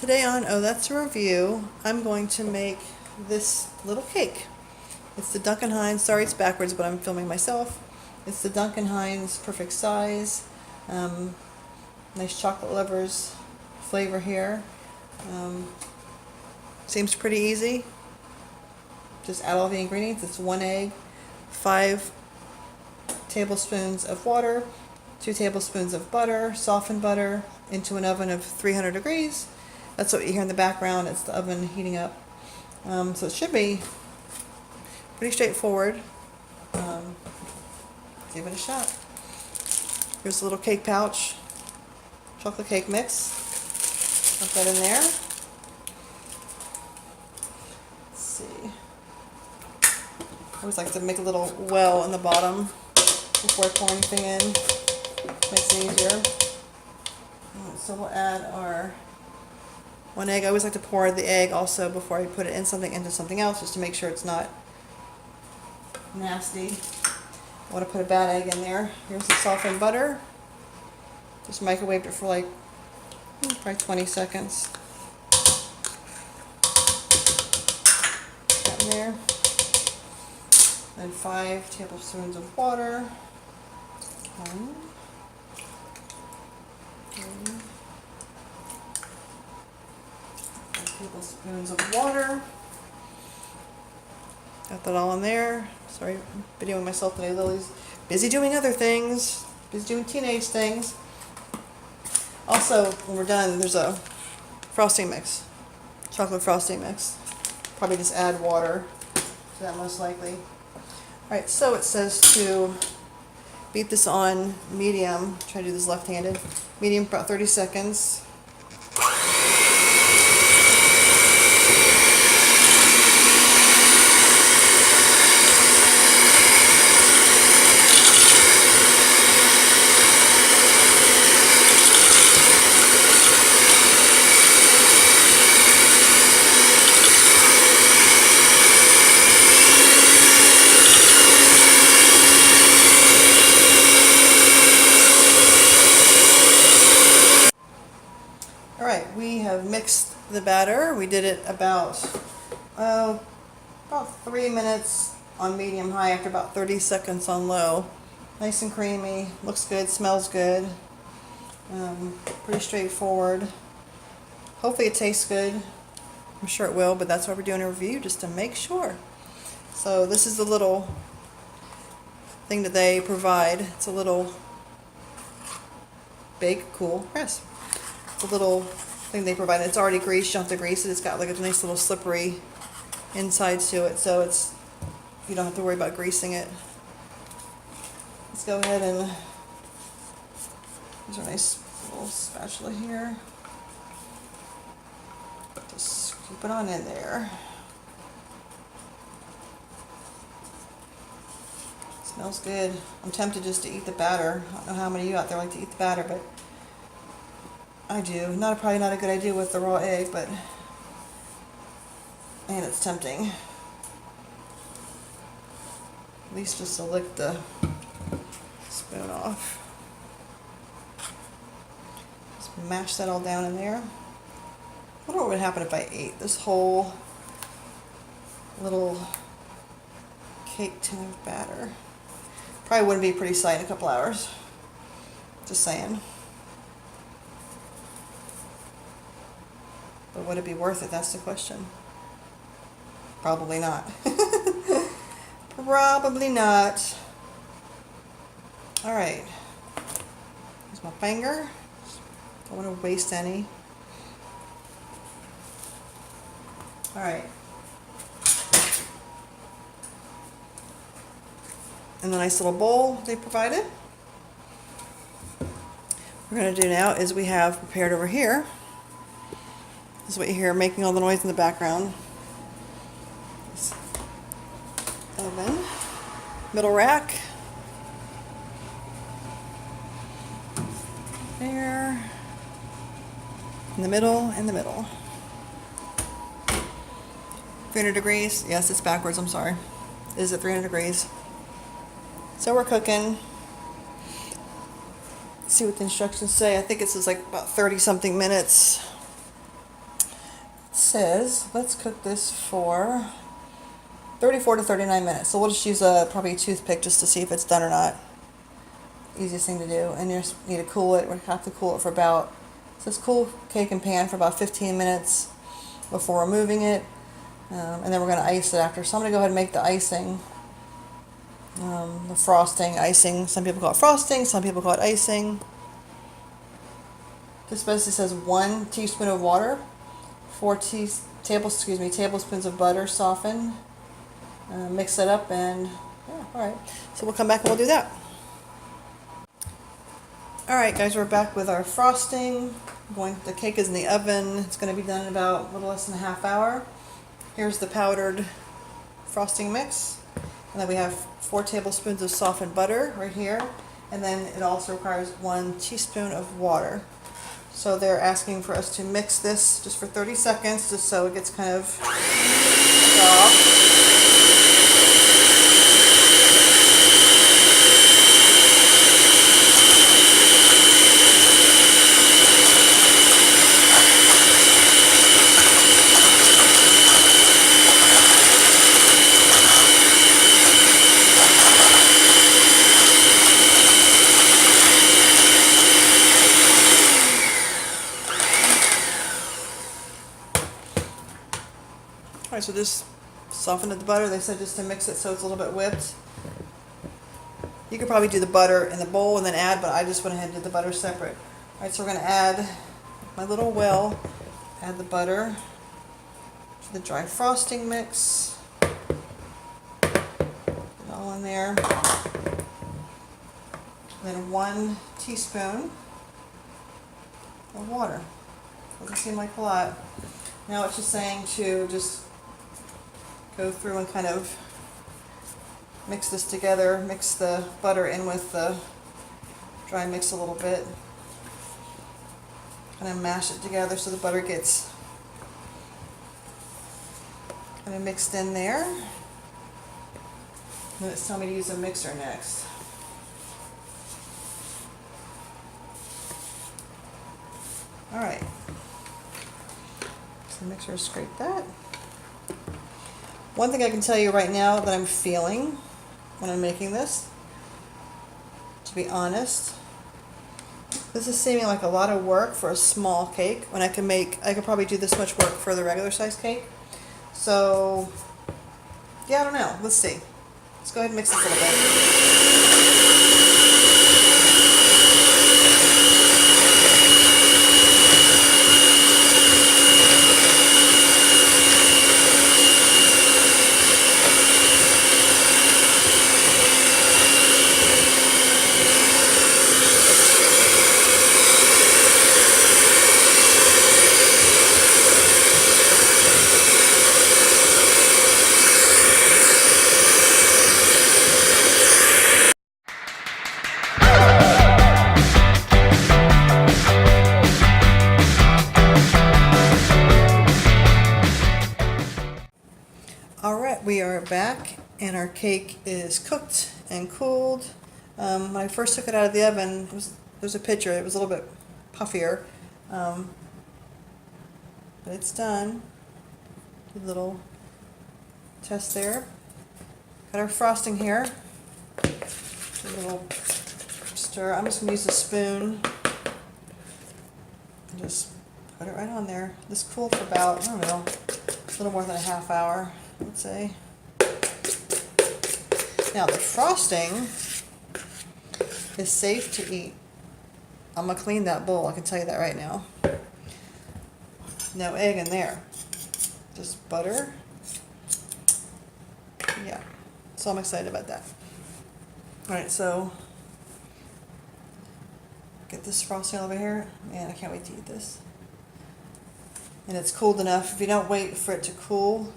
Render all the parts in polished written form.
Today on Oh That's a Review, I'm going to make this little cake. It's the Duncan Hines, sorry it's backwards but I'm filming myself. It's the Duncan Hines perfect size. Nice chocolate lovers flavor here. Seems pretty easy. Just add all the ingredients. It's 1 egg, 5 tablespoons of water, 2 tablespoons of butter, softened butter, into an oven of 300 degrees. That's what you hear in the background. It's the oven heating up. So it should be pretty straightforward. Give it a shot. Here's a little cake pouch, chocolate cake mix. Put that in there. Let's see. I always like to make a little well in the bottom before I pour anything in. Makes it easier. So we'll add our 1 egg. I always like to pour the egg also before I put it in something into something else, just to make sure it's not nasty. I want to put a bad egg in there. Here's the softened butter. Just microwaved it for like probably 20 seconds. Put that in there. Then 5 tablespoons of water. 1, 2, 5 tablespoons of water. Got that all in there. Sorry, I'm videoing myself today. Lily's busy doing other things, busy doing teenage things. Also, when we're done, there's a frosting mix, chocolate frosting mix. Probably just add water to that most likely. Alright, so it says to beat this on medium. Try to do this left-handed. Medium for about 30 seconds. Alright, we have mixed the batter. We did it about 3 minutes on medium-high after about 30 seconds on low. Nice and creamy, looks good, smells good. Pretty straightforward. Hopefully it tastes good. I'm sure it will, but that's why we're doing a review, just to make sure. So this is the little thing that they provide. It's a little bake, cool press. The little thing they provide. It's already greased. You don't have to grease it. It's got like a nice little slippery inside to it, so it's you don't have to worry about greasing it. Let's go ahead and use a nice little spatula here. Just scoop it on in there. Smells good. I'm tempted just to eat the batter. I don't know how many of you out there like to eat the batter, but I do. Probably not a good idea with the raw egg, but and it's tempting. At least just to lick the spoon off. Just mash that all down in there. I wonder what would happen if I ate this whole little cake tin of batter. Probably wouldn't be a pretty sight in a couple hours. Just saying. But would it be worth it? That's the question. Probably not. Probably not. Alright. Here's my finger. Don't want to waste any. Alright. And the nice little bowl they provided. What we're going to do now is we have prepared over here. This is what you hear making all the noise in the background. This oven, middle rack, there, in the middle, 300 degrees. Yes, it's backwards. I'm sorry. It is at 300 degrees. So we're cooking. Let's see what the instructions say. I think it says like about 30 something minutes. says, let's cook this for 34 to 39 minutes. So we'll just use probably a toothpick just to see if it's done or not. Easiest thing to do. And you just need to cool it. We have to cool it for about, it says cool cake and pan for about 15 minutes before removing it. And then we're going to ice it after. So I'm going to go ahead and make the icing. The frosting, icing. Some people call it frosting, some people call it icing. This basically says 1 teaspoon of water, 4 tablespoons of butter softened. Mix it up and, yeah, alright. So we'll come back and we'll do that. Alright guys, we're back with our frosting. The cake is in the oven. It's going to be done in about a little less than a half hour. Here's the powdered frosting mix. And then we have 4 tablespoons of softened butter right here. And then it also requires 1 teaspoon of water. So they're asking for us to mix this just for 30 seconds, just so it gets kind of soft. Alright, so just soften the butter. They said just to mix it so it's a little bit whipped. You could probably do the butter in the bowl and then add, but I just went ahead and did the butter separate. Alright, so we're going to add my little well, add the butter to the dry frosting mix. Put it all in there. Then 1 teaspoon of water. Doesn't seem like a lot. Now it's just saying to just go through and kind of mix this together, mix the butter in with the dry mix a little bit. Kind of mash it together so the butter gets kind of mixed in there. And then it's telling me to use a mixer next. Alright. So mixer, scrape that. One thing I can tell you right now that I'm feeling when I'm making this, to be honest, this is seeming like a lot of work for a small cake when I could probably do this much work for the regular size cake. So, yeah, I don't know. Let's see. Let's go ahead and mix this a little bit. Alright, we are back and our cake is cooked and cooled. When I first took it out of the oven, there's a picture, it was a little bit puffier, but it's done. A little test there. Got our frosting here. A little stir. I'm just going to use a spoon and just put it right on there. This cooled for about, I don't know, a little more than a half hour. Let's say. Now the frosting is safe to eat. I'm gonna clean that bowl, I can tell you that right now. No egg in there. Just butter. Yeah. So I'm excited about that. Alright, so get this frosting over here. Man, I can't wait to eat this. And it's cooled enough. If you don't wait for it to cool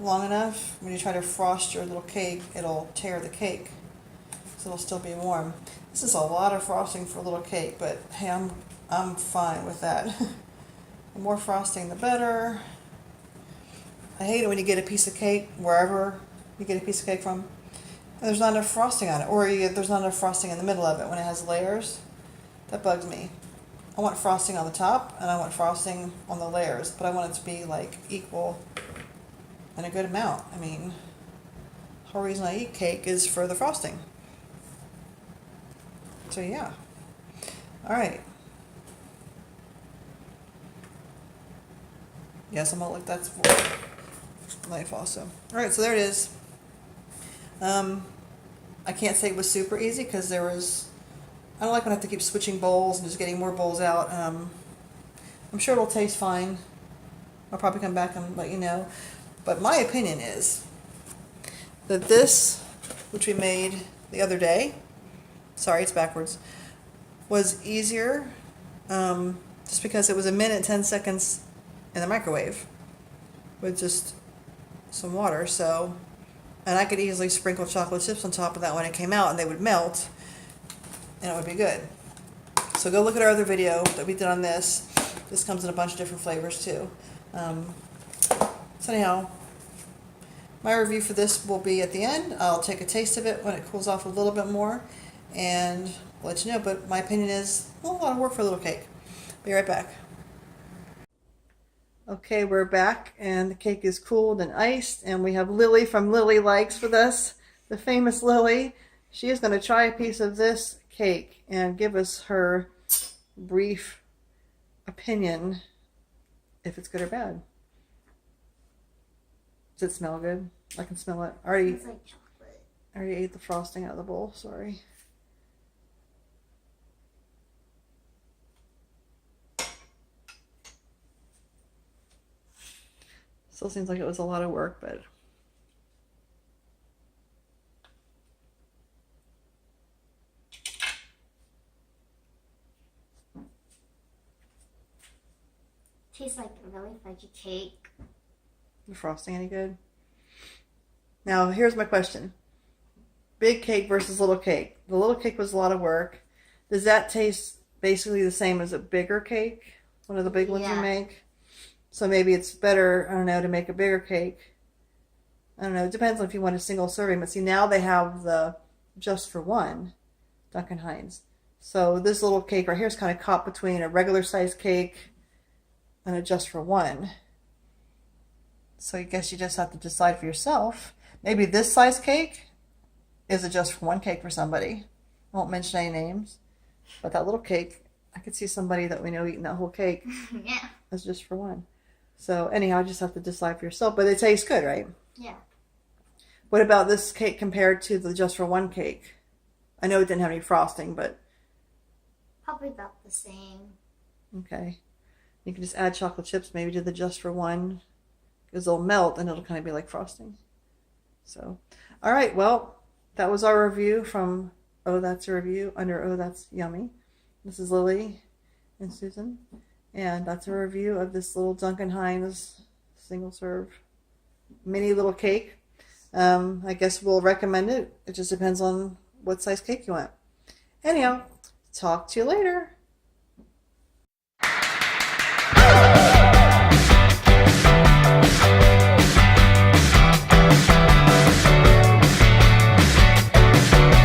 long enough, when you try to frost your little cake, it'll tear the cake, so it'll still be warm. This is a lot of frosting for a little cake, but hey, I'm fine with that. The more frosting, the better. I hate it when you get a piece of cake, wherever you get a piece of cake from, and there's not enough frosting on it, or there's not enough frosting in the middle of it when it has layers. That bugs me. I want frosting on the top and I want frosting on the layers, but I want it to be like equal and a good amount. I mean, the whole reason I eat cake is for the frosting. So yeah. All right. Yes, I'm gonna let that for life also. All right, so there it is. I can't say it was super easy because there was, I don't like when I have to keep switching bowls and just getting more bowls out. I'm sure it'll taste fine. I'll probably come back and let you know. But my opinion is that this, which we made the other day, sorry, it's backwards, was easier just because it was 1 minute, 10 seconds in the microwave with just some water. So, and I could easily sprinkle chocolate chips on top of that when it came out and they would melt and it would be good. So go look at our other video that we did on this. This comes in a bunch of different flavors too. So anyhow, my review for this will be at the end. I'll take a taste of it when it cools off a little bit more and let you know. But my opinion is a lot of work for a little cake. Be right back. Okay, we're back and the cake is cooled and iced, and we have Lily from Lily Likes with us, the famous Lily. She is going to try a piece of this cake and give us her brief opinion if it's good or bad. Does it smell good? I can smell it. I already, It's like chocolate. I already ate the frosting out of the bowl, sorry. Still seems like it was a lot of work, but Tastes like a really fudgy cake. the frosting any good? Now, here's my question. Big cake versus little cake. The little cake was a lot of work. Does that taste basically the same as a bigger cake? One of the big ones you Yeah. make? So maybe it's better, I don't know, to make a bigger cake. I don't know. It depends on if you want a single serving. But see, now they have the just for one Duncan Hines. So this little cake right here is kind of caught between a regular size cake and a just for one. So I guess you just have to decide for yourself. Maybe this size cake is a just for one cake for somebody. I won't mention any names. But that little cake, I could see somebody that we know eating that whole cake Yeah. as just for one. So anyhow, you just have to decide for yourself. But it tastes good, right? Yeah. What about this cake compared to the just for one cake? I know it didn't have any frosting, but Probably about the same. okay. You can just add chocolate chips maybe to the just for one because they'll melt and it'll kind of be like frosting. So, all right. Well, that was our review from Oh, That's a Review under Oh, That's Yummy. This is Lily and Susan. And that's a review of this little Duncan Hines single serve mini little cake. I guess we'll recommend it. It just depends on what size cake you want. Anyhow, talk to you later.